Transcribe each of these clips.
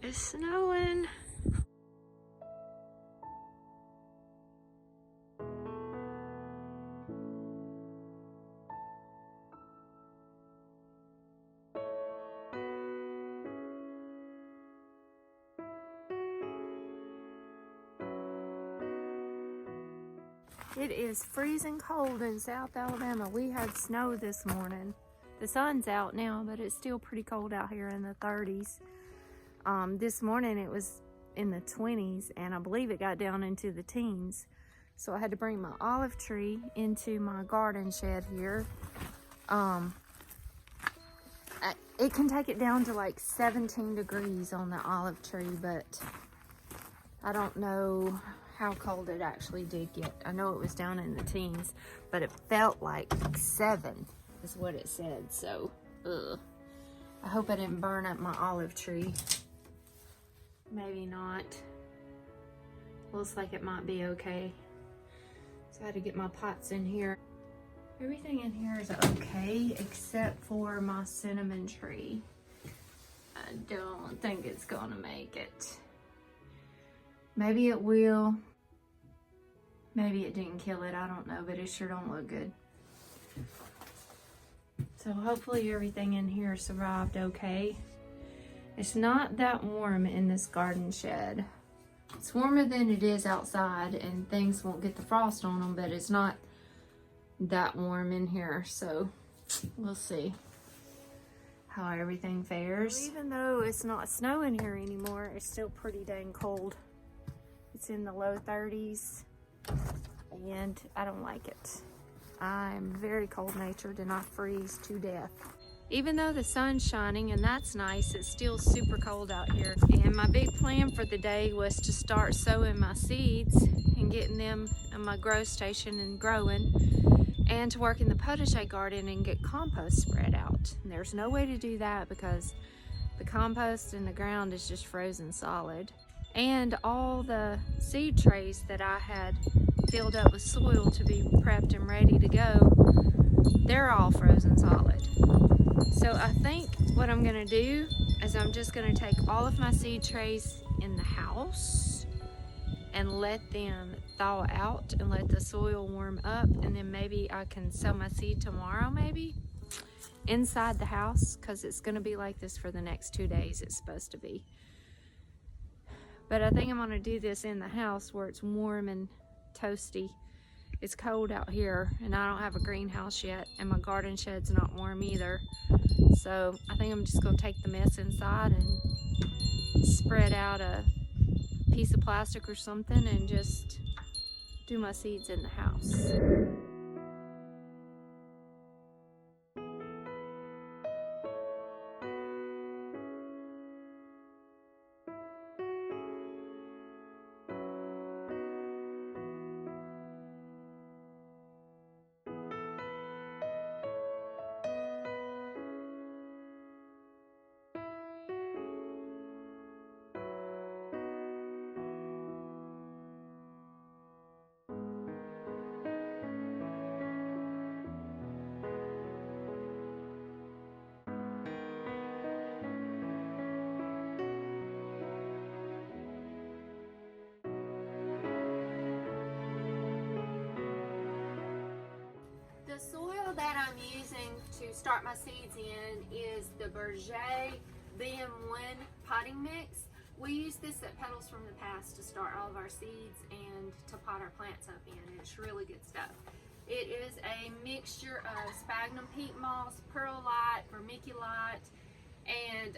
It's snowing. It is freezing cold in South Alabama. We had snow this morning. The sun's out now, but it's still pretty cold out here in the 30s. This morning it was in the 20s, and I believe it got down into the teens. So I had to bring my olive tree into my garden shed here. It can take it down to like 17 degrees on the olive tree, but I don't know how cold it actually did get. I know it was down in the teens, but it felt like 7 is what it said. So, I hope I didn't burn up my olive tree. Maybe not. Looks like it might be okay. So I had to get my pots in here. Everything in here is okay except for my cinnamon tree. I don't think it's gonna make it. Maybe it will. Maybe it didn't kill it, I don't know, but it sure don't look good. So hopefully everything in here survived okay. It's not that warm in this garden shed. It's warmer than it is outside, and things won't get the frost on them, but it's not that warm in here, so we'll see how everything fares. Even though it's not snowing here anymore, it's still pretty dang cold. It's in the low 30s, and I don't like it. I'm very cold-natured and I freeze to death. Even though the sun's shining and that's nice, it's still super cold out here. And my big plan for the day was to start sowing my seeds and getting them in my grow station and growing, and to work in the potager garden and get compost spread out. And there's no way to do that because the compost in the ground is just frozen solid. And all the seed trays that I had filled up with soil to be prepped and ready to go, they're all frozen solid. So I think what I'm gonna do is I'm just gonna take all of my seed trays in the house and let them thaw out and let the soil warm up, and then maybe I can sow my seed tomorrow, maybe inside the house, because it's gonna be like this for the next 2 days. It's supposed to be. But I think I'm gonna do this in the house where it's warm and toasty. It's cold out here and I don't have a greenhouse yet, and my garden shed's not warm either. So I think I'm just gonna take the mess inside and spread out a piece of plastic or something and just do my seeds in the house. The soil that I'm using to start my seeds in is the Berger BM1 potting mix. We use this at Petals from the Past to start all of our seeds and to pot our plants up in. It's really good stuff. It is a mixture of sphagnum peat moss, perlite, vermiculite, and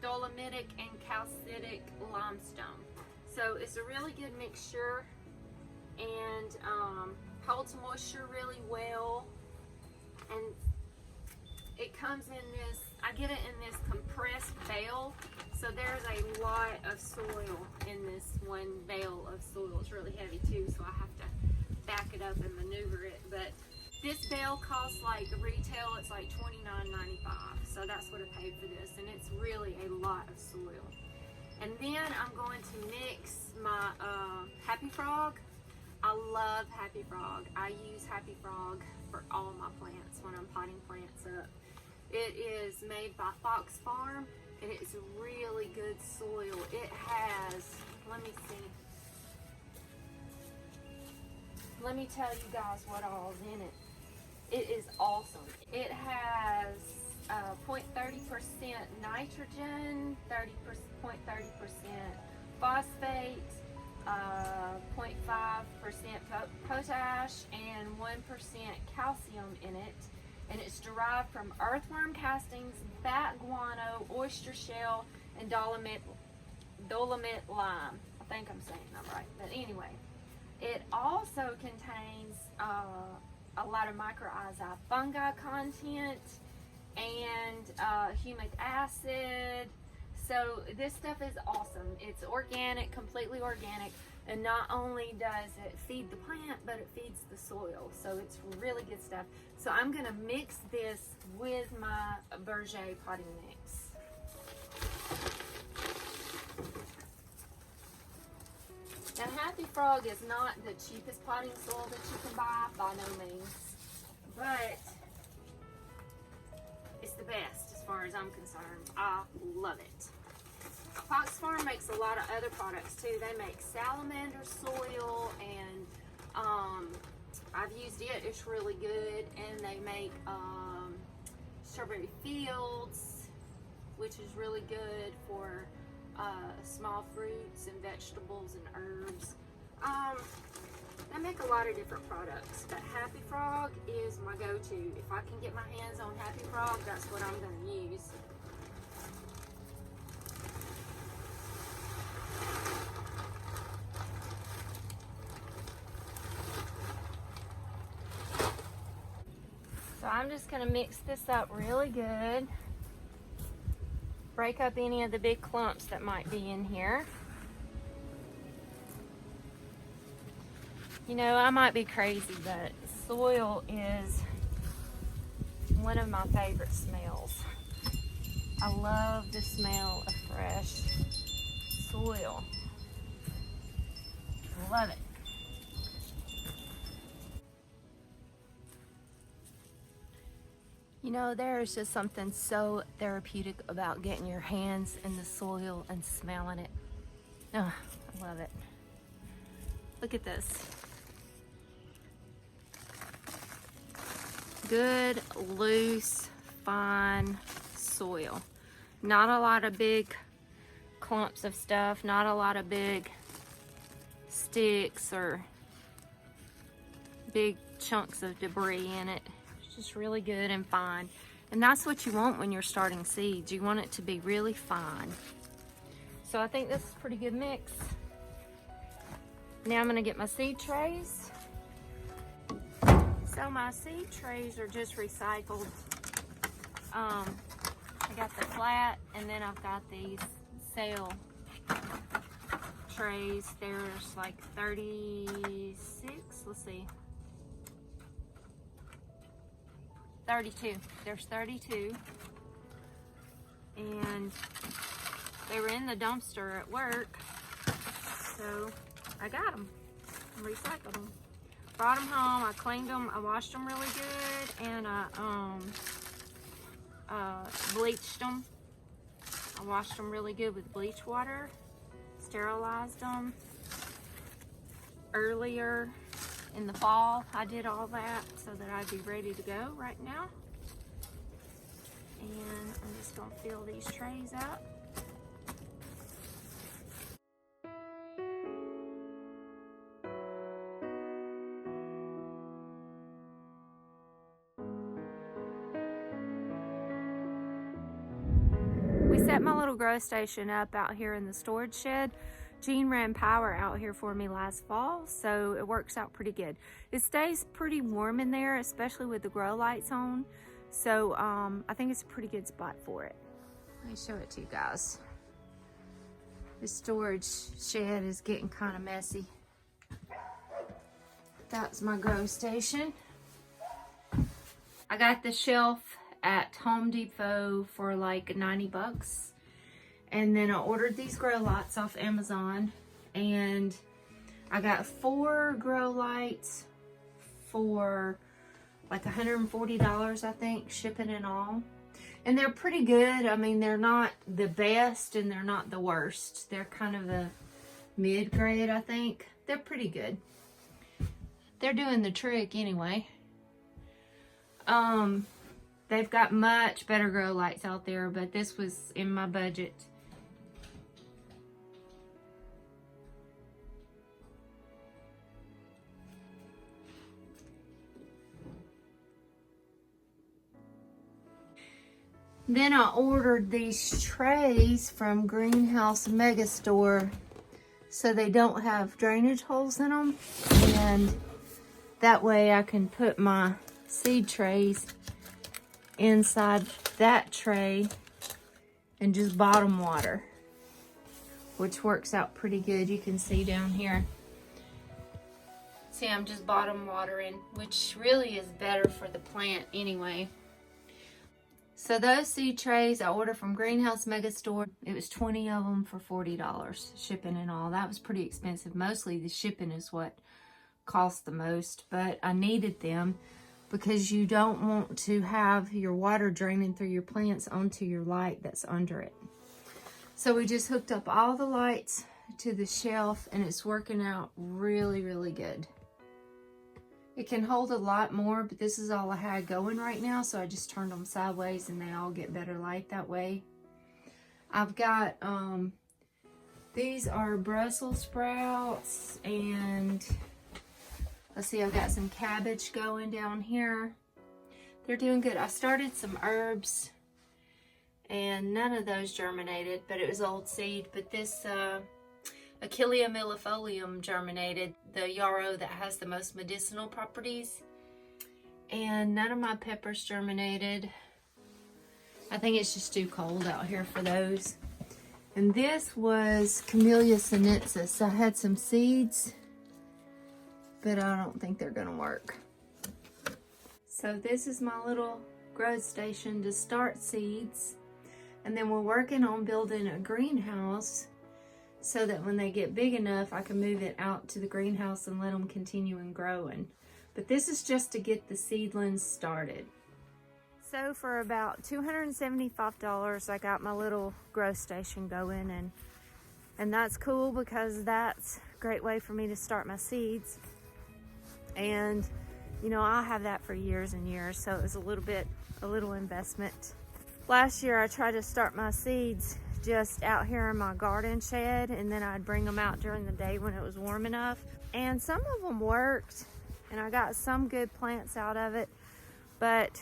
dolomitic and calcitic limestone. So it's a really good mixture, and holds moisture really well, and it comes in this, I get it in this compressed bale, so there's a lot of soil in this one bale of soil. It's really heavy too, so I have to back it up and maneuver it. But this bale costs, like retail, it's like $29.95, so that's what I paid for this, and it's really a lot of soil. And then I'm going to mix my Happy Frog. I love Happy Frog. I use Happy Frog for all my plants when I'm potting plants up. It is made by Fox Farm, and it's really good soil. It has, let me see. Let me tell you guys what all's in it. It is awesome. It has 0.30% nitrogen, 0.30% phosphate, 0.5% potash, and 1% calcium in it. And it's derived from earthworm castings, bat guano, oyster shell, and dolomite lime. I think I'm saying that right. But anyway, it also contains a lot of mycorrhizae fungi content and humic acid. So this stuff is awesome. It's organic, completely organic, and not only does it feed the plant, but it feeds the soil. So it's really good stuff. So I'm gonna mix this with my Berger potting mix. Now, Happy Frog is not the cheapest potting soil that you can buy, by no means, but it's the best as far as I'm concerned. I love it. Fox Farm makes a lot of other products too. They make salamander soil, and I've used it. It's really good. And they make strawberry fields, which is really good for small fruits and vegetables and herbs. They make a lot of different products, but Happy Frog is my go-to. If I can get my hands on Happy Frog, that's what I'm going to use. So I'm just going to mix this up really good. Break up any of the big clumps that might be in here. You know, I might be crazy, but soil is one of my favorite smells. I love the smell of fresh soil. Love it. You know, there is just something so therapeutic about getting your hands in the soil and smelling it. Oh, I love it. Look at this. Good, loose, fine soil. Not a lot of big clumps of stuff, not a lot of big sticks or big chunks of debris in it. It's just really good and fine. And that's what you want when you're starting seeds. You want it to be really fine. So I think this is a pretty good mix. Now I'm gonna get my seed trays. So my seed trays are just recycled. I got the flat, and then I've got these sale trays. There's like 36, let's see. 32, there's 32. And they were in the dumpster at work, so I got them, recycled them. Brought them home, I cleaned them, I washed them really good, and I bleached them. I washed them really good with bleach water, sterilized them. Earlier in the fall, I did all that so that I'd be ready to go right now. And I'm just gonna fill these trays up. We set my little grow station up out here in the storage shed. Jean ran power out here for me last fall, so it works out pretty good. It stays pretty warm in there, especially with the grow lights on. So I think it's a pretty good spot for it. Let me show it to you guys. This storage shed is getting kind of messy. That's my grow station. I got the shelf at Home Depot for like 90 bucks. And then I ordered these grow lights off Amazon, and I got 4 grow lights for like $140, I think, shipping and all. And they're pretty good. I mean, they're not the best and they're not the worst. They're kind of a mid-grade, I think. They're pretty good. They're doing the trick anyway. They've got much better grow lights out there, but this was in my budget. Then I ordered these trays from Greenhouse Megastore so they don't have drainage holes in them, and that way I can put my seed trays inside that tray and just bottom water, which works out pretty good. You can see down here. See, I'm just bottom watering, which really is better for the plant anyway. So those seed trays I ordered from Greenhouse Megastore. It was 20 of them for $40, shipping and all. That was pretty expensive. Mostly the shipping is what cost the most, but I needed them because you don't want to have your water draining through your plants onto your light that's under it. So we just hooked up all the lights to the shelf and it's working out really, really good. It can hold a lot more, but this is all I had going right now, so I just turned them sideways and they all get better light that way. I've got, these are Brussels sprouts, and let's see, I've got some cabbage going down here. They're doing good. I started some herbs, and none of those germinated, but it was old seed. But this Achillea millefolium germinated, the yarrow that has the most medicinal properties. And none of my peppers germinated. I think it's just too cold out here for those. And this was Camellia sinensis. I had some seeds, but I don't think they're gonna work. So this is my little growth station to start seeds. And then we're working on building a greenhouse so that when they get big enough, I can move it out to the greenhouse and let them continue and growing. But this is just to get the seedlings started. So for about $275, I got my little growth station going, and that's cool because that's a great way for me to start my seeds. And you know, I'll have that for years and years, so it was a little investment. Last year I tried to start my seeds just out here in my garden shed, and then I'd bring them out during the day when it was warm enough. And some of them worked, and I got some good plants out of it, but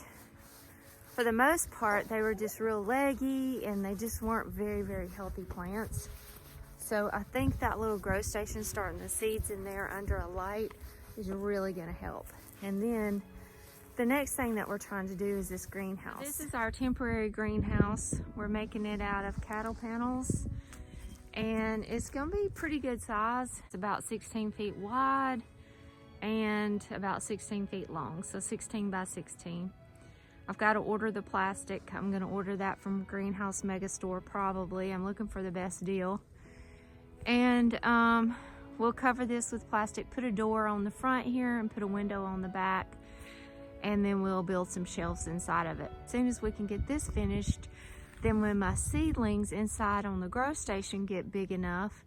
for the most part, they were just real leggy, and they just weren't very, very healthy plants. So I think that little grow station, starting the seeds in there under a light, is really gonna help. And then the next thing that we're trying to do is this greenhouse. This is our temporary greenhouse. We're making it out of cattle panels, and it's gonna be pretty good size. It's about 16 feet wide and about 16 feet long, so 16 by 16. I've got to order the plastic. I'm gonna order that from Greenhouse Megastore probably. I'm looking for the best deal. And we'll cover this with plastic, put a door on the front here and put a window on the back, and then we'll build some shelves inside of it. As soon as we can get this finished, then when my seedlings inside on the grow station get big enough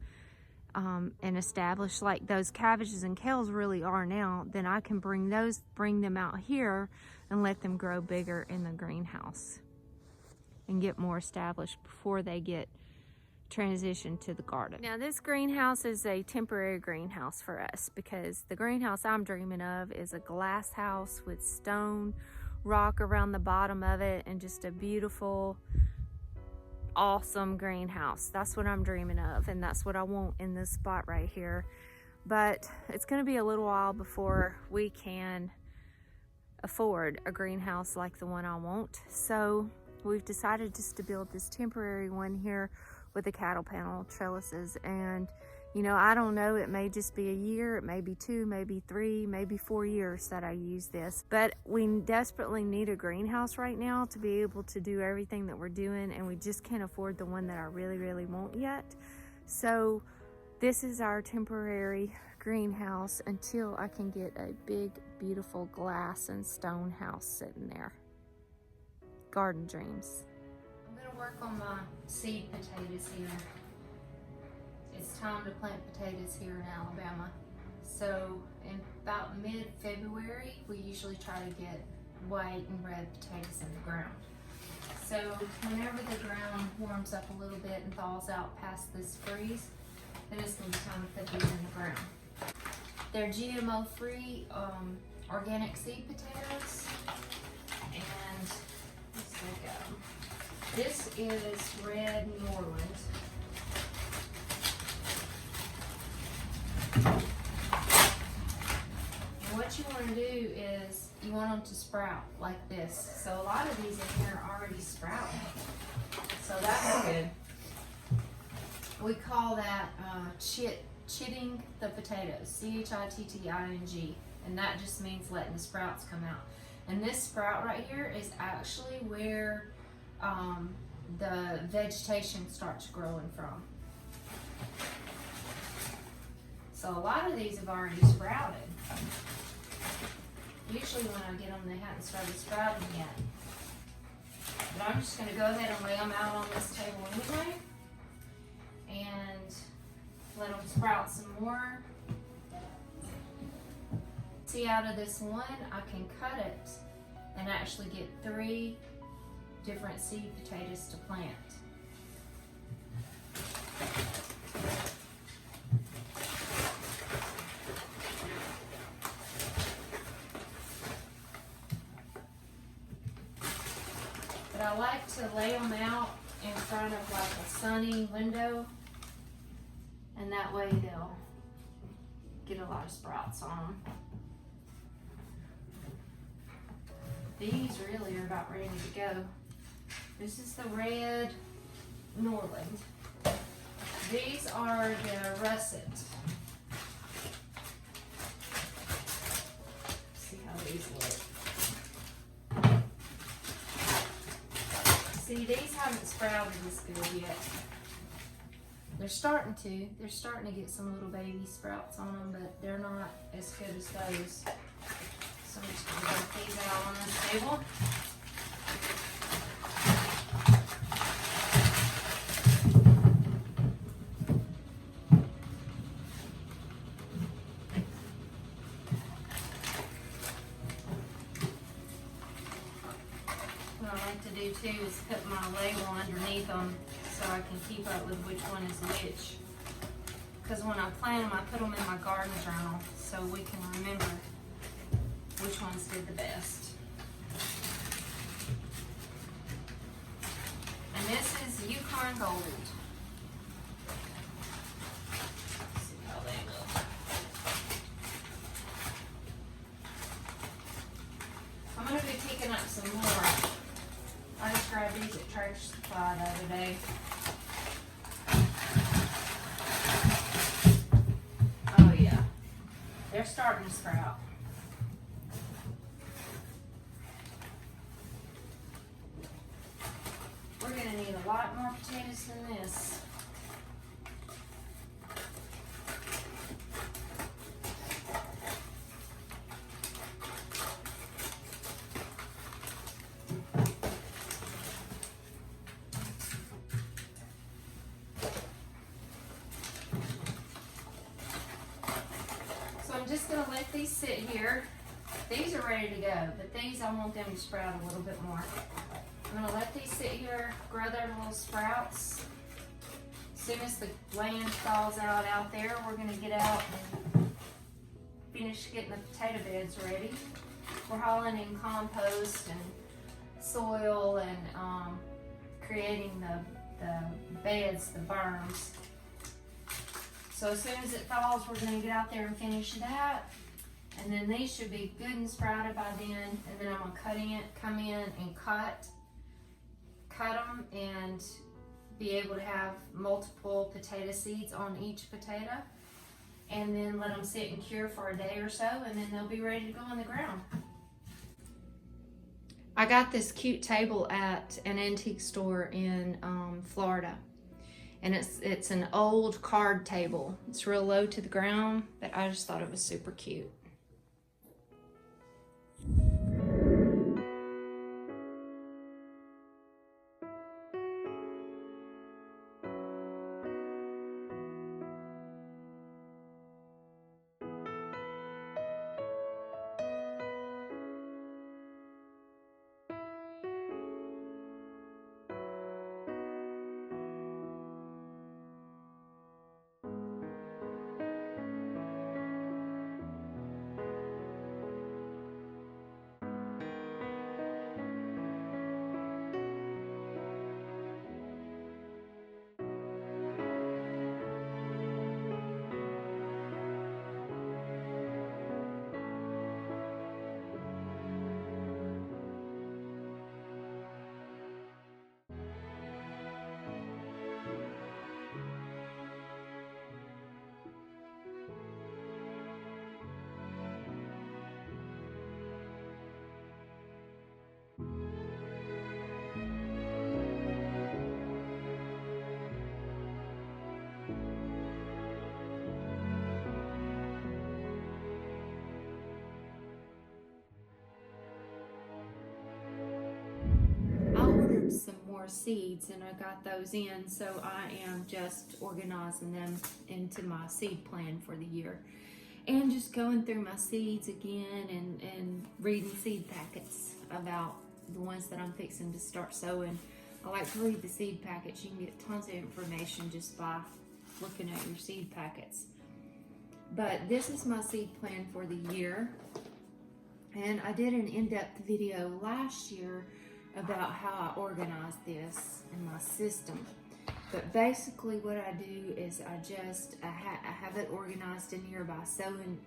and established, like those cabbages and kales really are now, then I can bring them out here and let them grow bigger in the greenhouse and get more established before they get transition to the garden. Now this greenhouse is a temporary greenhouse for us because the greenhouse I'm dreaming of is a glass house with stone rock around the bottom of it and just a beautiful, awesome greenhouse. That's what I'm dreaming of, and that's what I want in this spot right here. But it's going to be a little while before we can afford a greenhouse like the one I want. So we've decided just to build this temporary one here with the cattle panel trellises. And you know, I don't know, it may just be a year, it may be 2, maybe 3, maybe 4 years that I use this, but we desperately need a greenhouse right now to be able to do everything that we're doing, and we just can't afford the one that I really, really want yet. So this is our temporary greenhouse until I can get a big, beautiful glass and stone house sitting there. garden dreams. I'm gonna work on my seed potatoes here. It's time to plant potatoes here in Alabama. So in about mid-February, we usually try to get white and red potatoes in the ground. So whenever the ground warms up a little bit and thaws out past this freeze, then it's gonna be time to put these in the ground. They're GMO-free, organic seed potatoes. And let's look at them. This is red Norland. And what you want to do is you want them to sprout like this. So a lot of these in here are already sprouting. So that's good. We call that chitting the potatoes, C-H-I-T-T-I-N-G. And that just means letting the sprouts come out. And this sprout right here is actually where the vegetation starts growing from. So a lot of these have already sprouted. Usually when I get them, they haven't started sprouting yet. But I'm just gonna go ahead and lay them out on this table anyway, and let them sprout some more. See, out of this one, I can cut it and actually get 3 different seed potatoes to plant. But I like to lay them out in front of like a sunny window, and that way they'll get a lot of sprouts on them. These really are about ready to go. This is the red Norland. These are the russet. See how these look. See, these haven't sprouted as good yet. They're starting to. They're starting to get some little baby sprouts on them, but they're not as good as those. So I'm just going to put these out on this table. What I like to do too is put my label underneath them so I can keep up with which one is which. Because when I plant them, I put them in my garden journal so we can remember which ones did the best. And this is Yukon Gold. Let's see how they look. I'm going to be picking up some more. I just grabbed these at Tractor Supply the other day. Oh yeah, they're starting to sprout. We're going to need a lot more potatoes than this. So I'm just going to let these sit here. These are ready to go, but these I want them to sprout a little bit more. I'm going to let these sit here, grow their little sprouts. As soon as the land thaws out there, we're going to get out and finish getting the potato beds ready. We're hauling in compost and soil and creating the beds, the berms. So as soon as it thaws, we're going to get out there and finish that. And then these should be good and sprouted by then. And then I'm going to come in and cut them and be able to have multiple potato seeds on each potato, and then let them sit and cure for a day or so, and then they'll be ready to go in the ground. I got this cute table at an antique store in Florida, and it's an old card table. It's real low to the ground, but I just thought it was super cute. more seeds, and I got those in, so I am just organizing them into my seed plan for the year. And just going through my seeds again and reading seed packets about the ones that I'm fixing to start sowing. I like to read the seed packets. You can get tons of information just by looking at your seed packets. But this is my seed plan for the year. And I did an in-depth video last year about how I organize this in my system. But basically what I do is I have it organized in here by sowing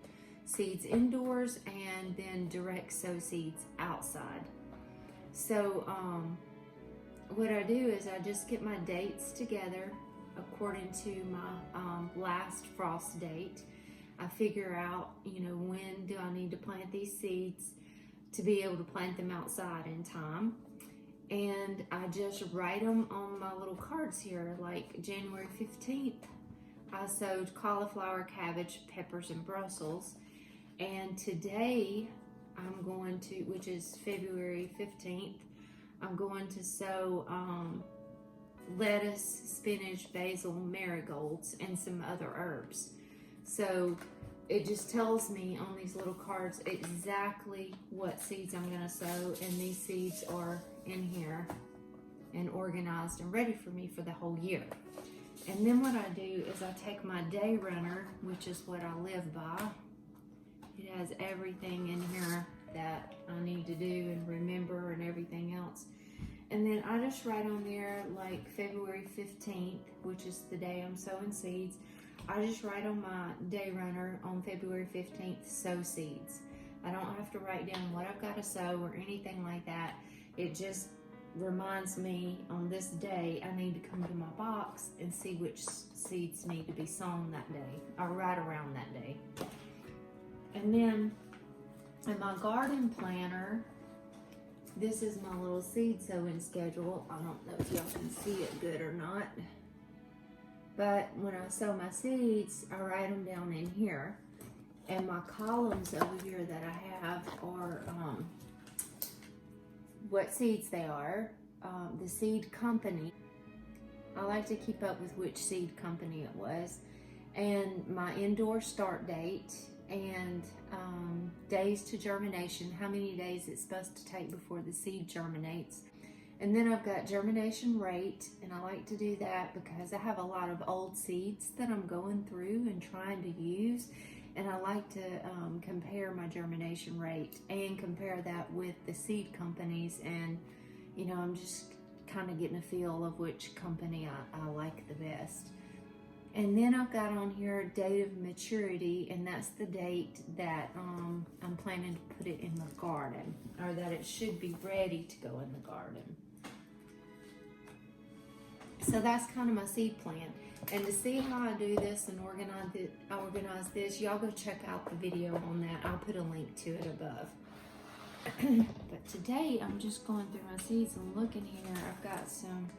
seeds indoors and then direct sow seeds outside. So what I do is I just get my dates together according to my last frost date. I figure out, when do I need to plant these seeds to be able to plant them outside in time. And I just write them on my little cards here, like January 15th, I sowed cauliflower, cabbage, peppers, and Brussels. And today I'm going to, which is February 15th, I'm going to sow lettuce, spinach, basil, marigolds, and some other herbs. So it just tells me on these little cards exactly what seeds I'm gonna sow, and these seeds are in here and organized and ready for me for the whole year. And then what I do is I take my day runner, which is what I live by. It has everything in here that I need to do and remember and everything else. And then I just write on there like February 15th, which is the day I'm sowing seeds. I just write on my day runner on February 15th, sow seeds. I don't have to write down what I've got to sow or anything like that. It just reminds me on this day I need to come to my box and see which seeds need to be sown that day, or right around that day. And then in my garden planner, this is my little seed sowing schedule. I don't know if y'all can see it good or not. But when I sow my seeds, I write them down in here. And my columns over here that I have are what seeds they are, the seed company. I like to keep up with which seed company it was, and my indoor start date, and days to germination, how many days it's supposed to take before the seed germinates. And then I've got germination rate, and I like to do that because I have a lot of old seeds that I'm going through and trying to use, and I like to compare my germination rate and compare that with the seed companies, and I'm just kind of getting a feel of which company I like the best. And then I've got on here date of maturity, and that's the date that I'm planning to put it in the garden, or that it should be ready to go in the garden. So that's kind of my seed plan. And to see how I do this and organize this, y'all go check out the video on that. I'll put a link to it above. But today I'm just going through my seeds and looking here. I've got some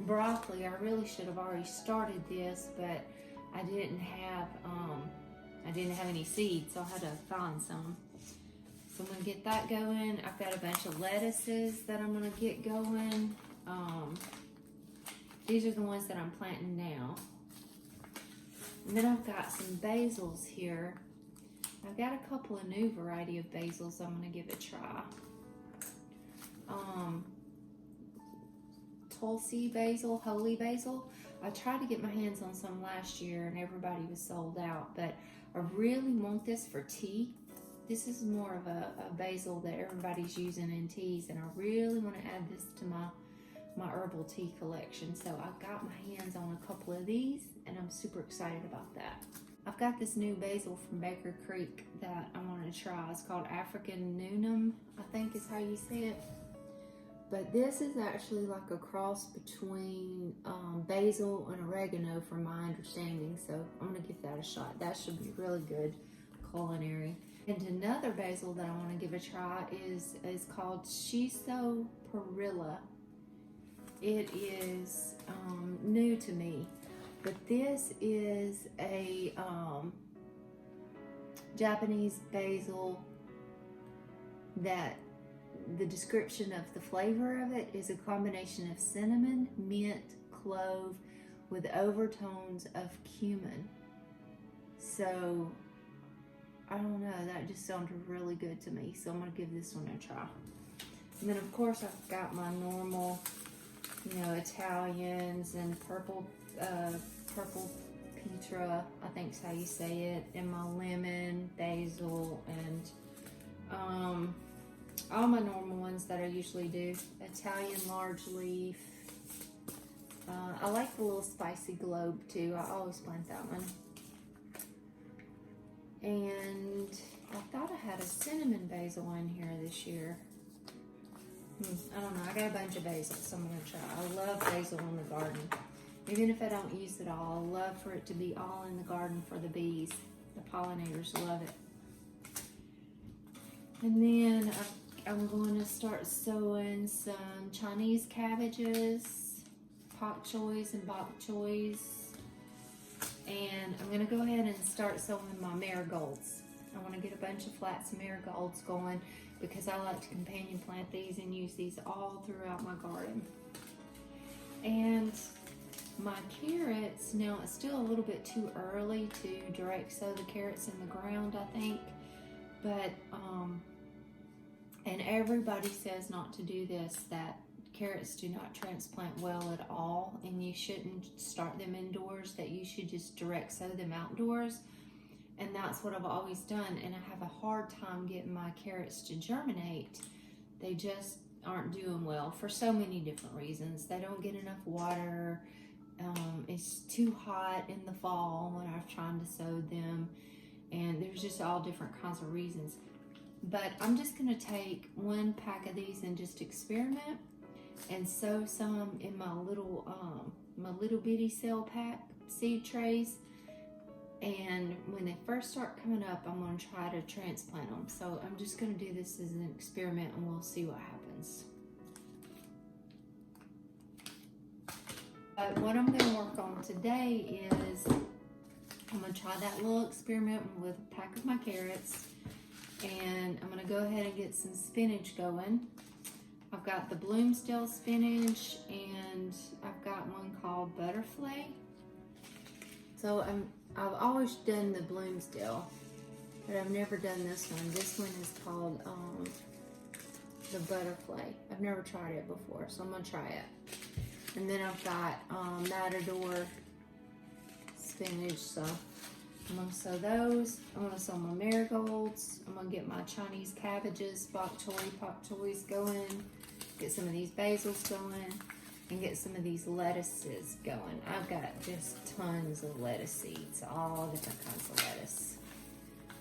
broccoli. I really should have already started this, but I didn't have any seeds, so I had to find some. So I'm gonna get that going. I've got a bunch of lettuces that I'm gonna get going. These are the ones that I'm planting now. And then I've got some basils here. I've got a couple of new variety of basils I'm gonna give a try. Tulsi basil, holy basil. I tried to get my hands on some last year and everybody was sold out, but I really want this for tea. This is more of a basil that everybody's using in teas, and I really want to add this to my herbal tea collection. So I've got my hands on a couple of these, and I'm super excited about that. I've got this new basil from Baker Creek that I want to try. It's called African Newnham, I think is how you say it. But this is actually like a cross between basil and oregano from my understanding. So I'm gonna give that a shot. That should be really good culinary. And another basil that I wanna give a try is called Schizoparilla. It is new to me, but this is a Japanese basil that the description of the flavor of it is a combination of cinnamon, mint, clove with overtones of cumin. So I don't know, that just sounded really good to me. So I'm gonna give this one a try. And then of course I've got my normal, you know, Italians and purple Petra, I think is how you say it, and my lemon, basil, and all my normal ones that I usually do. Italian large leaf. I like the little spicy globe too. I always plant that one. And I thought I had a cinnamon basil in here this year. I don't know. I got a bunch of basil, so I'm gonna try. I love basil in the garden. Even if I don't use it all, I love for it to be all in the garden for the bees. The pollinators love it. And then I'm going to start sowing some Chinese cabbages, pak choys and bok choys. And I'm going to go ahead and start sowing my marigolds. I want to get a bunch of flats marigolds going because I like to companion plant these and use these all throughout my garden. And my carrots, now it's still a little bit too early to direct sow the carrots in the ground, I think. But, and everybody says not to do this, that carrots do not transplant well at all, and you shouldn't start them indoors, that you should just direct sow them outdoors. And that's what I've always done, and I have a hard time getting my carrots to germinate. They just aren't doing well for so many different reasons. They don't get enough water. It's too hot in the fall when I'm trying to sow them, and there's just all different kinds of reasons. But I'm just gonna take one pack of these and just experiment and sow some in my little bitty cell pack seed trays. And when they first start coming up, I'm gonna try to transplant them. So I'm just gonna do this as an experiment and we'll see what happens. But what I'm gonna work on today is I'm gonna try that little experiment with a pack of my carrots, and I'm gonna go ahead and get some spinach going. I've got the Bloomsdale spinach, and I've got one called Butterfly. So I've always done the Bloomsdale, but I've never done this one. This one is called the Butterfly. I've never tried it before, so I'm gonna try it. And then I've got Matador spinach, so I'm gonna sow those. I'm gonna sow my marigolds. I'm gonna get my Chinese cabbages, bok choy, pak choys going. Get some of these basils going, and get some of these lettuces going. I've got just tons of lettuce seeds, all different kinds of lettuce.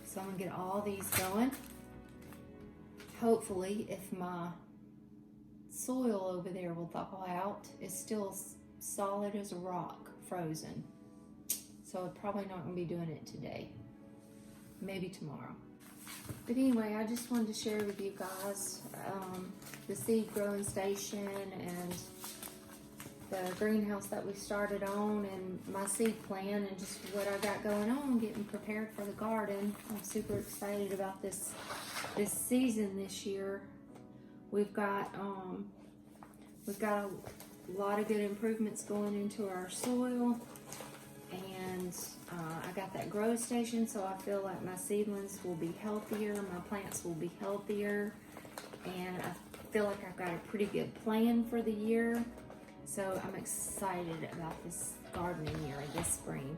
So I'm gonna get all these going. Hopefully, if my soil over there will thaw out, it's still solid as a rock, frozen. So I'm probably not gonna be doing it today. Maybe tomorrow. But anyway, I just wanted to share with you guys the seed growing station and the greenhouse that we started on, and my seed plan, and just what I got going on, getting prepared for the garden. I'm super excited about this season this year. We've got a lot of good improvements going into our soil, and I got that grow station, so I feel like my seedlings will be healthier, my plants will be healthier, and I feel like I've got a pretty good plan for the year. So I'm excited about this gardening year this spring.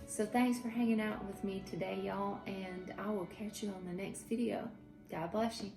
So thanks for hanging out with me today, y'all, and I will catch you on the next video. God bless you.